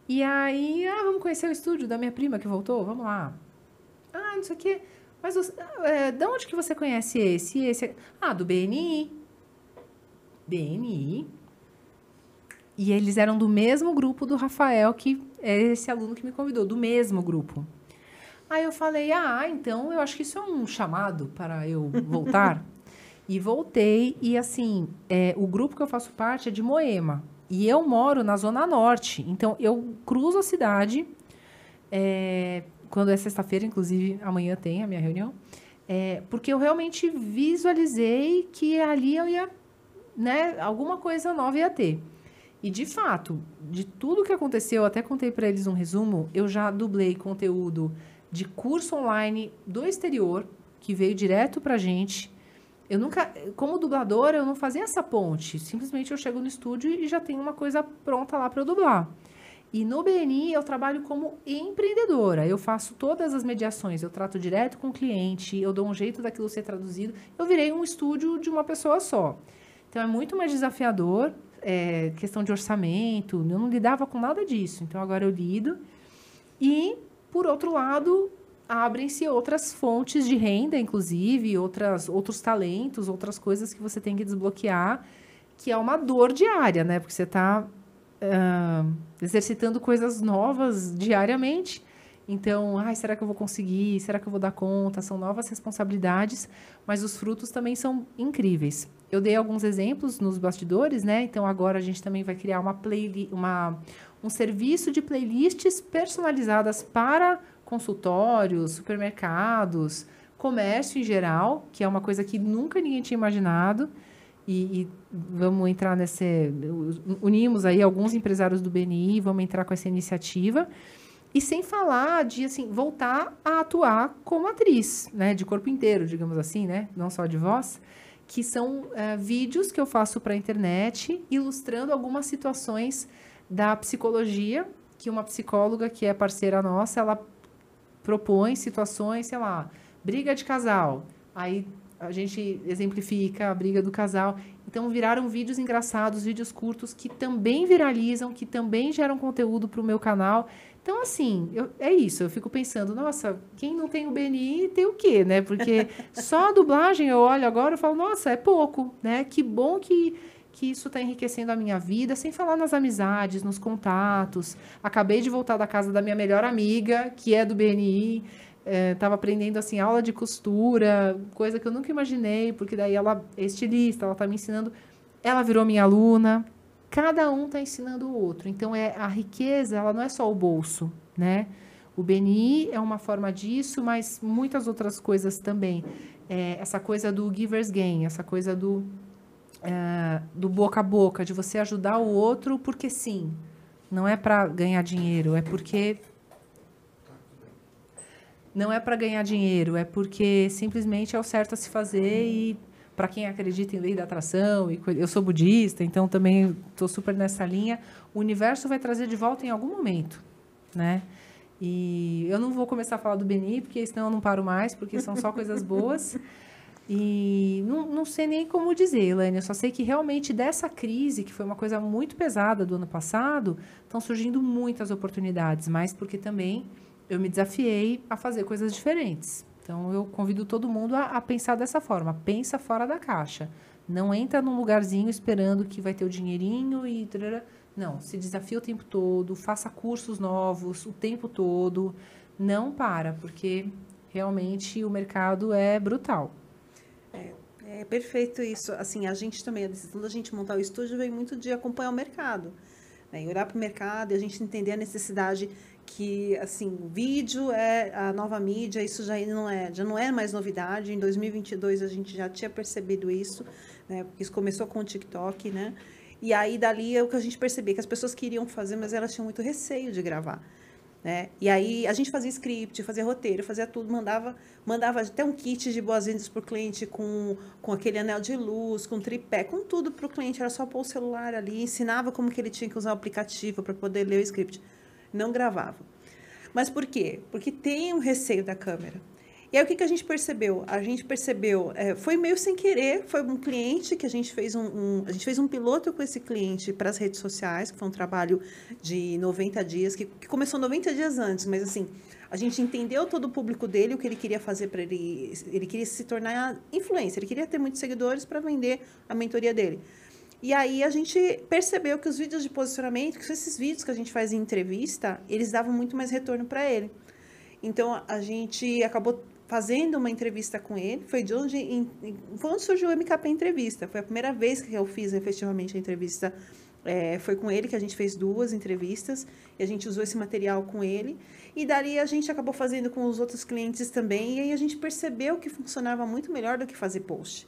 E aí, vamos conhecer o estúdio da minha prima que voltou? Vamos lá. Não sei o quê. Mas de onde que você conhece esse? Esse? Do BNI. BNI? E eles eram do mesmo grupo do Rafael, que é esse aluno que me convidou, do mesmo grupo. Aí eu falei, então eu acho que isso é um chamado para eu voltar. E voltei, e assim, o grupo que eu faço parte é de Moema. E eu moro na Zona Norte. Então, eu cruzo a cidade, quando é sexta-feira, inclusive, amanhã tem a minha reunião, porque eu realmente visualizei que ali eu ia, né, alguma coisa nova ia ter. E, de fato, de tudo que aconteceu, eu até contei para eles um resumo, eu já dublei conteúdo de curso online do exterior, que veio direto para a gente. Eu nunca, como dubladora, eu não fazia essa ponte. Simplesmente eu chego no estúdio e já tenho uma coisa pronta lá para eu dublar. E no BNI eu trabalho como empreendedora. Eu faço todas as mediações, eu trato direto com o cliente, eu dou um jeito daquilo ser traduzido. Eu virei um estúdio de uma pessoa só. Então é muito mais desafiador, questão de orçamento, eu não lidava com nada disso. Então agora eu lido. E, por outro lado, abrem-se outras fontes de renda, inclusive, outros talentos, outras coisas que você tem que desbloquear, que é uma dor diária, né? Porque você está exercitando coisas novas diariamente. Então, será que eu vou conseguir? Será que eu vou dar conta? São novas responsabilidades, mas os frutos também são incríveis. Eu dei alguns exemplos nos bastidores, né? Então, agora a gente também vai criar um serviço de playlists personalizadas para consultórios, supermercados, comércio em geral, que é uma coisa que nunca ninguém tinha imaginado. E vamos entrar unimos aí alguns empresários do BNI, vamos entrar com essa iniciativa. E sem falar de, assim, voltar a atuar como atriz, né? De corpo inteiro, digamos assim, né? Não só de voz. Que são vídeos que eu faço para a internet, ilustrando algumas situações da psicologia, que uma psicóloga que é parceira nossa, ela propõe situações, sei lá, briga de casal. Aí a gente exemplifica a briga do casal. Então, viraram vídeos engraçados, vídeos curtos, que também viralizam, que também geram conteúdo para o meu canal. Então, assim, é isso. Eu fico pensando, nossa, quem não tem o BNI tem o quê, né? Porque só a dublagem eu olho agora e falo, nossa, é pouco, né? Que bom que isso está enriquecendo a minha vida, sem falar nas amizades, nos contatos. Acabei de voltar da casa da minha melhor amiga, que é do BNI. Estava aprendendo, assim, aula de costura, coisa que eu nunca imaginei, porque daí ela é estilista, ela está me ensinando. Ela virou minha aluna. Cada um está ensinando o outro. Então, a riqueza, ela não é só o bolso, né? O BNI é uma forma disso, mas muitas outras coisas também. Essa coisa do giver's gain, essa coisa do boca a boca, de você ajudar o outro porque sim. Não é para ganhar dinheiro, é porque... Não é para ganhar dinheiro, é porque simplesmente é o certo a se fazer e... Para quem acredita em lei da atração, eu sou budista, então também estou super nessa linha, o universo vai trazer de volta em algum momento, né? E eu não vou começar a falar do BNI, porque senão eu não paro mais, porque são só coisas boas. E não sei nem como dizer, Elaine, eu só sei que realmente dessa crise, que foi uma coisa muito pesada do ano passado, estão surgindo muitas oportunidades, mas porque também eu me desafiei a fazer coisas diferentes. Então, eu convido todo mundo a pensar dessa forma. Pensa fora da caixa. Não entra num lugarzinho esperando que vai ter o dinheirinho e... Não, se desafia o tempo todo, faça cursos novos o tempo todo. Não para, porque realmente o mercado é brutal. É perfeito isso. Assim, a gente também, a decisão da gente montar o estúdio veio muito de acompanhar o mercado. Né? E olhar para o mercado e a gente entender a necessidade que, assim, o vídeo é a nova mídia, isso já não é mais novidade. Em 2022 a gente já tinha percebido isso, né? Porque isso começou com o TikTok, né? E aí dali é o que a gente percebia, que as pessoas queriam fazer, mas elas tinham muito receio de gravar, né? E aí a gente fazia script, fazia roteiro, fazia tudo, mandava até um kit de boas-vindas para o cliente com aquele anel de luz, com tripé, com tudo para o cliente, era só pôr o celular ali, ensinava como que ele tinha que usar o aplicativo para poder ler o script. Não gravava. Mas por quê? Porque tem um receio da câmera. E aí, o que, que a gente percebeu? A gente percebeu, foi meio sem querer, foi um cliente que a gente fez a gente fez um piloto com esse cliente para as redes sociais, que foi um trabalho de 90 dias, que começou 90 dias antes, mas assim, a gente entendeu todo o público dele, o que ele queria fazer para ele queria se tornar influencer, ele queria ter muitos seguidores para vender a mentoria dele. E aí a gente percebeu que os vídeos de posicionamento, que esses vídeos que a gente faz em entrevista, eles davam muito mais retorno para ele. Então, a gente acabou fazendo uma entrevista com ele, foi onde surgiu o MKP Entrevista. Foi a primeira vez que eu fiz efetivamente a entrevista, foi com ele que a gente fez 2 entrevistas, e a gente usou esse material com ele, e dali a gente acabou fazendo com os outros clientes também, e aí a gente percebeu que funcionava muito melhor do que fazer post.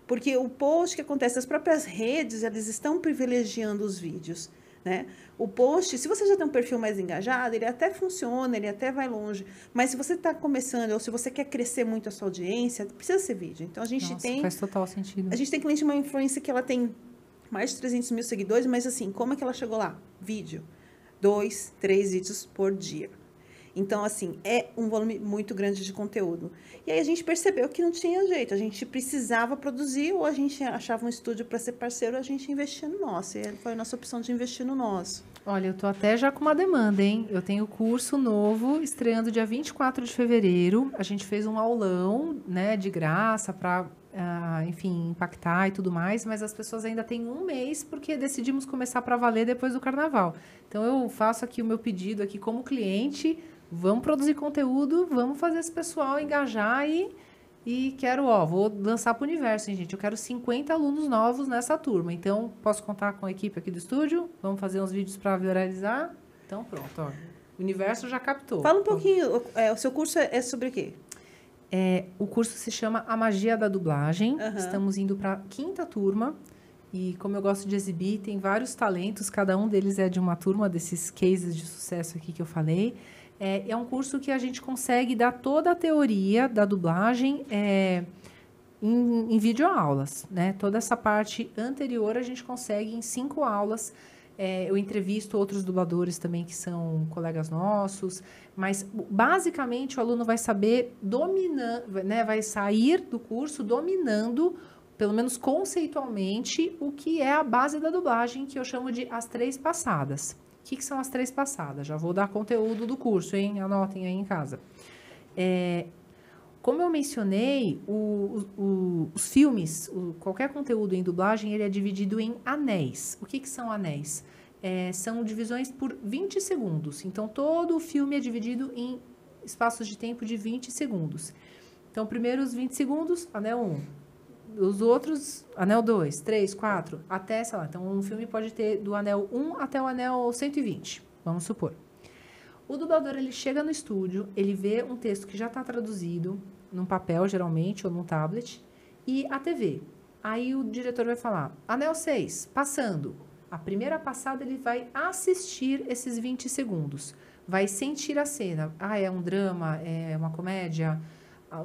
Porque o post que acontece, as próprias redes, elas estão privilegiando os vídeos, né? O post, se você já tem um perfil mais engajado, ele até funciona, ele até vai longe. Mas se você está começando ou se você quer crescer muito a sua audiência, precisa ser vídeo. Então, a gente faz total sentido. A gente tem cliente, uma influência que ela tem mais de 300 mil seguidores, mas assim, como é que ela chegou lá? Vídeo. 2, 3 vídeos por dia. Então, assim, é um volume muito grande de conteúdo. E aí a gente percebeu que não tinha jeito. A gente precisava produzir, ou a gente achava um estúdio para ser parceiro, ou a gente investia no nosso. E foi a nossa opção de investir no nosso. Olha, eu tô até já com uma demanda, hein? Eu tenho curso novo, estreando dia 24 de fevereiro. A gente fez um aulão, né, de graça para, enfim, impactar e tudo mais, mas as pessoas ainda têm um mês porque decidimos começar para valer depois do carnaval. Então, eu faço aqui o meu pedido aqui como cliente. Vamos produzir conteúdo, vamos fazer esse pessoal engajar e quero, vou lançar para o universo, hein, gente? Eu quero 50 alunos novos nessa turma. Então, posso contar com a equipe aqui do estúdio? Vamos fazer uns vídeos para viralizar? Então, pronto, ó. O universo já captou. Fala um pouquinho, o seu curso é sobre o quê? O curso se chama A Magia da Dublagem. Uhum. Estamos indo para a 5ª turma. E como eu gosto de exibir, tem vários talentos. Cada um deles é de uma turma desses cases de sucesso aqui que eu falei. É um curso que a gente consegue dar toda a teoria da dublagem em videoaulas, né? Toda essa parte anterior a gente consegue em 5 aulas. Eu entrevisto outros dubladores também que são colegas nossos, mas basicamente o aluno vai saber dominar, né? Vai sair do curso dominando, pelo menos conceitualmente, o que é a base da dublagem, que eu chamo de as 3 passadas. O que são as 3 passadas? Já vou dar conteúdo do curso, hein? Anotem aí em casa. Como eu mencionei, os filmes, qualquer conteúdo em dublagem, ele é dividido em anéis. O que são anéis? São divisões por 20 segundos. Então, todo o filme é dividido em espaços de tempo de 20 segundos. Então, primeiro os 20 segundos, anel 1. Os outros, anel 2, 3, 4, até, sei lá. Então, um filme pode ter do anel 1 até o anel 120, vamos supor. O dublador, ele chega no estúdio, ele vê um texto que já está traduzido, num papel, geralmente, ou num tablet, e a TV. Aí, o diretor vai falar, anel 6, passando. A primeira passada, ele vai assistir esses 20 segundos. Vai sentir a cena. É um drama, é uma comédia,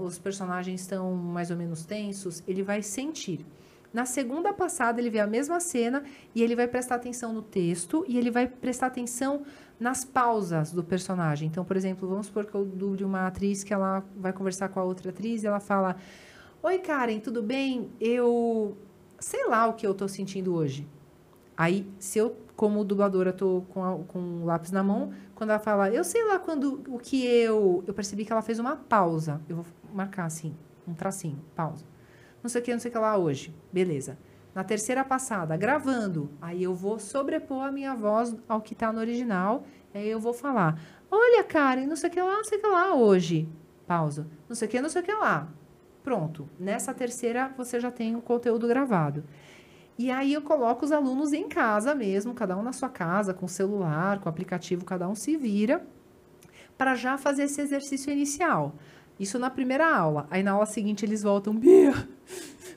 os personagens estão mais ou menos tensos, ele vai sentir. Na segunda passada, ele vê a mesma cena e ele vai prestar atenção no texto e ele vai prestar atenção nas pausas do personagem. Então, por exemplo, vamos supor que eu duble uma atriz que ela vai conversar com a outra atriz e ela fala: oi, Karen, tudo bem? Eu sei lá o que eu tô sentindo hoje. Aí, se eu, como dubladora, tô com o lápis na mão, quando ela fala, eu sei lá o que eu percebi que ela fez uma pausa. Eu vou marcar assim, um tracinho, pausa. Não sei o que lá hoje. Beleza. Na terceira passada, gravando, aí eu vou sobrepor a minha voz ao que tá no original, aí eu vou falar, olha, Karen, não sei o que lá hoje. Pausa. Não sei o que lá. Pronto. Nessa terceira, você já tem o conteúdo gravado. E aí eu coloco os alunos em casa mesmo, cada um na sua casa, com o celular, com o aplicativo, cada um se vira, para já fazer esse exercício inicial. Isso na primeira aula. Aí na aula seguinte eles voltam, Bia,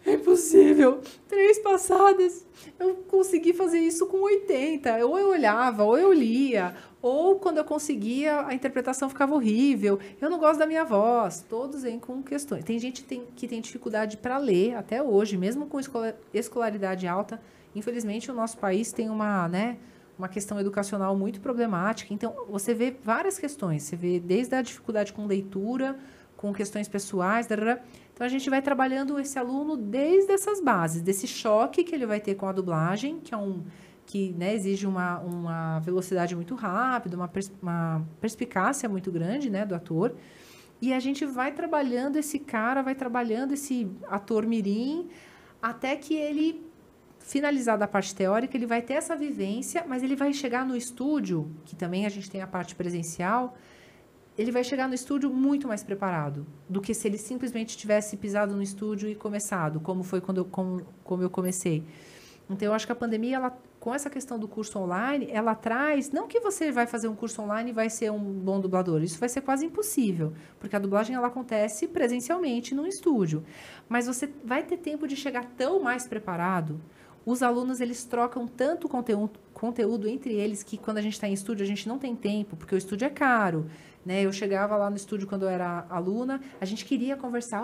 é impossível, 3 passadas, eu consegui fazer isso com 80. Ou eu olhava, ou eu lia, ou quando eu conseguia, a interpretação ficava horrível. Eu não gosto da minha voz. Todos vêm com questões. Tem gente que tem dificuldade para ler até hoje, mesmo com escolaridade alta. Infelizmente, o nosso país tem uma questão educacional muito problemática. Então, você vê várias questões. Você vê desde a dificuldade com leitura, com questões pessoais. Tarará. Então, a gente vai trabalhando esse aluno desde essas bases, desse choque que ele vai ter com a dublagem, que né, exige uma velocidade muito rápida, uma perspicácia muito grande, né, do ator. E a gente vai trabalhando esse cara, vai trabalhando esse ator mirim, até que ele, finalizada a parte teórica, ele vai ter essa vivência, mas ele vai chegar no estúdio, que também a gente tem a parte presencial, ele vai chegar no estúdio muito mais preparado do que se ele simplesmente tivesse pisado no estúdio e começado, como foi como eu comecei. Então, eu acho que a pandemia, com essa questão do curso online, ela traz... Não que você vai fazer um curso online e vai ser um bom dublador. Isso vai ser quase impossível. Porque a dublagem, ela acontece presencialmente num estúdio. Mas você vai ter tempo de chegar tão mais preparado. Os alunos, eles trocam tanto conteúdo entre eles que quando a gente está em estúdio, a gente não tem tempo, porque o estúdio é caro. Né? Eu chegava lá no estúdio quando eu era aluna, a gente queria conversar.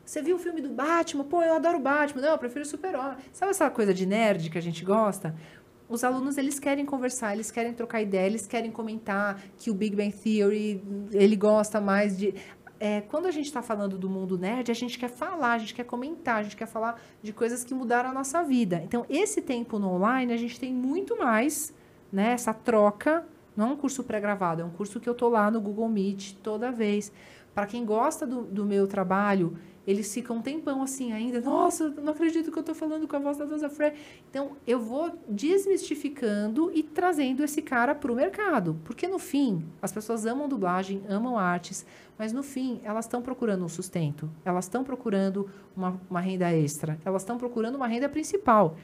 Você viu o filme do Batman? Pô, eu adoro o Batman. Não, eu prefiro o Super-Homem. Sabe essa coisa de nerd que a gente gosta? Os alunos, eles querem conversar, eles querem trocar ideia, eles querem comentar que o Big Bang Theory, ele gosta mais de... quando a gente está falando do mundo nerd, a gente quer falar, a gente quer comentar, a gente quer falar de coisas que mudaram a nossa vida. Então, esse tempo no online, a gente tem muito mais, né, essa troca. Não é um curso pré-gravado, é um curso que eu tô lá no Google Meet toda vez. Para quem gosta do meu trabalho, eles ficam um tempão assim ainda. Nossa, não acredito que eu tô falando com a voz da Dona Fran. Então, eu vou desmistificando e trazendo esse cara pro mercado. Porque, no fim, as pessoas amam dublagem, amam artes, mas, no fim, elas estão procurando um sustento. Elas estão procurando uma renda extra. Elas estão procurando uma renda principal.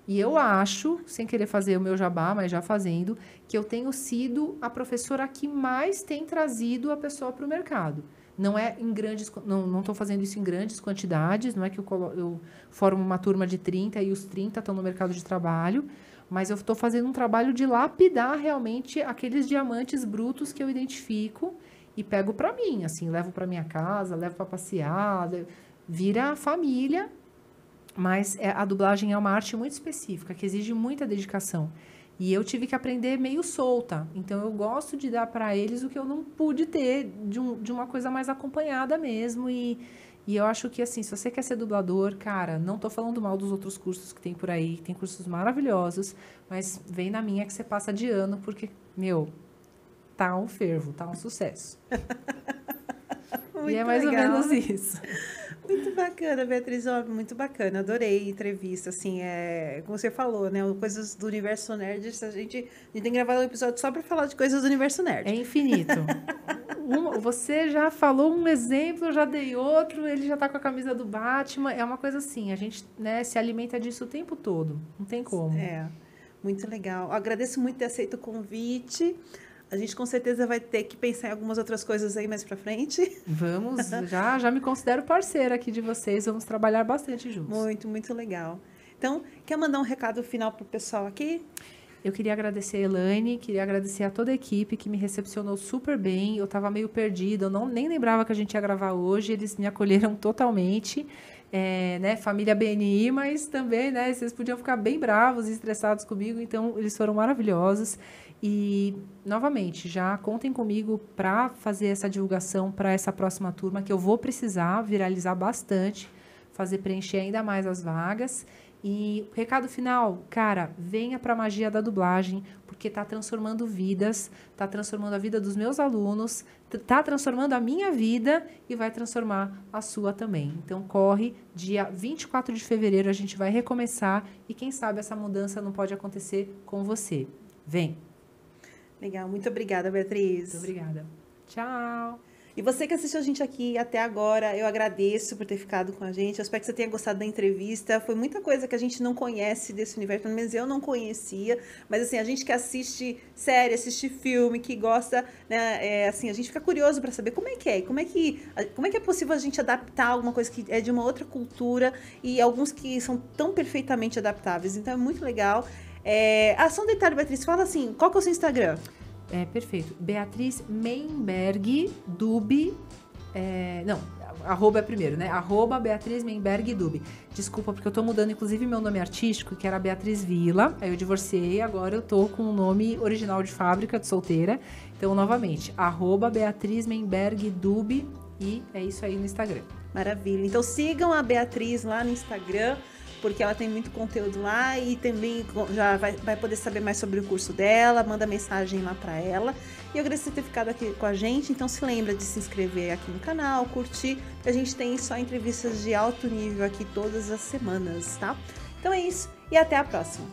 E eu acho, sem querer fazer o meu jabá, mas já fazendo, que eu tenho sido a professora que mais tem trazido a pessoa para o mercado. Não é em grandes... Não estou fazendo isso em grandes quantidades, não é que eu formo uma turma de 30 e os 30 estão no mercado de trabalho, mas eu estou fazendo um trabalho de lapidar realmente aqueles diamantes brutos que eu identifico e pego para mim, assim, levo para minha casa, levo para passear, vira família. Mas a dublagem é uma arte muito específica, que exige muita dedicação. E eu tive que aprender meio solta. Então, eu gosto de dar para eles o que eu não pude ter, de uma coisa mais acompanhada mesmo. E eu acho que, assim, se você quer ser dublador, cara, não tô falando mal dos outros cursos que tem por aí. Tem cursos maravilhosos, mas vem na minha que você passa de ano, porque, tá um fervo, tá um sucesso. E é mais legal. ou menos isso. Muito bacana, Beatriz, muito bacana, adorei a entrevista, assim, como você falou, né, coisas do universo nerd, a gente tem que gravar um episódio só para falar de coisas do universo nerd. É infinito. Você já falou um exemplo, eu já dei outro, ele já tá com a camisa do Batman, é uma coisa assim, a gente, né, se alimenta disso o tempo todo, não tem como. Muito legal, agradeço muito ter aceito o convite. A gente com certeza vai ter que pensar em algumas outras coisas aí mais pra frente. Vamos, já me considero parceira aqui de vocês, vamos trabalhar bastante juntos. Muito, muito legal. Então, quer mandar um recado final pro pessoal aqui? Eu queria agradecer a Elaine, queria agradecer a toda a equipe que me recepcionou super bem, eu estava meio perdida, eu nem lembrava que a gente ia gravar hoje, eles me acolheram totalmente. Né, família BNI, mas também, né, vocês podiam ficar bem bravos e estressados comigo, então eles foram maravilhosos. E, novamente, já contem comigo para fazer essa divulgação para essa próxima turma, que eu vou precisar viralizar bastante, fazer preencher ainda mais as vagas. E recado final, cara, venha para a magia da dublagem, porque está transformando vidas, está transformando a vida dos meus alunos, está transformando a minha vida e vai transformar a sua também. Então, corre, dia 24 de fevereiro a gente vai recomeçar e quem sabe essa mudança não pode acontecer com você. Vem! Legal, muito obrigada, Beatriz. Muito obrigada. Tchau! E você que assistiu a gente aqui até agora, eu agradeço por ter ficado com a gente. Eu espero que você tenha gostado da entrevista. Foi muita coisa que a gente não conhece desse universo, pelo menos eu não conhecia. Mas, assim, a gente que assiste série, assiste filme, que gosta, né? Assim, a gente fica curioso para saber como é que é. Como é que é possível a gente adaptar alguma coisa que é de uma outra cultura e alguns que são tão perfeitamente adaptáveis. Então, é muito legal. Só um detalhe, Beatriz, fala assim, qual que é o seu Instagram? Perfeito. Beatriz Menberg Dub. Arroba é primeiro, né? Arroba Beatriz Menberg Dub. Desculpa, porque eu tô mudando, inclusive, meu nome artístico, que era Beatriz Vila. Aí eu divorciei, agora eu tô com o nome original de fábrica, de solteira. Então, novamente, arroba Beatriz Menberg Dub e é isso aí no Instagram. Maravilha. Então sigam a Beatriz lá no Instagram, porque ela tem muito conteúdo lá e também já vai poder saber mais sobre o curso dela, manda mensagem lá para ela. E eu agradeço ter ficado aqui com a gente, então se lembra de se inscrever aqui no canal, curtir, que a gente tem só entrevistas de alto nível aqui todas as semanas, tá? Então é isso e até a próxima.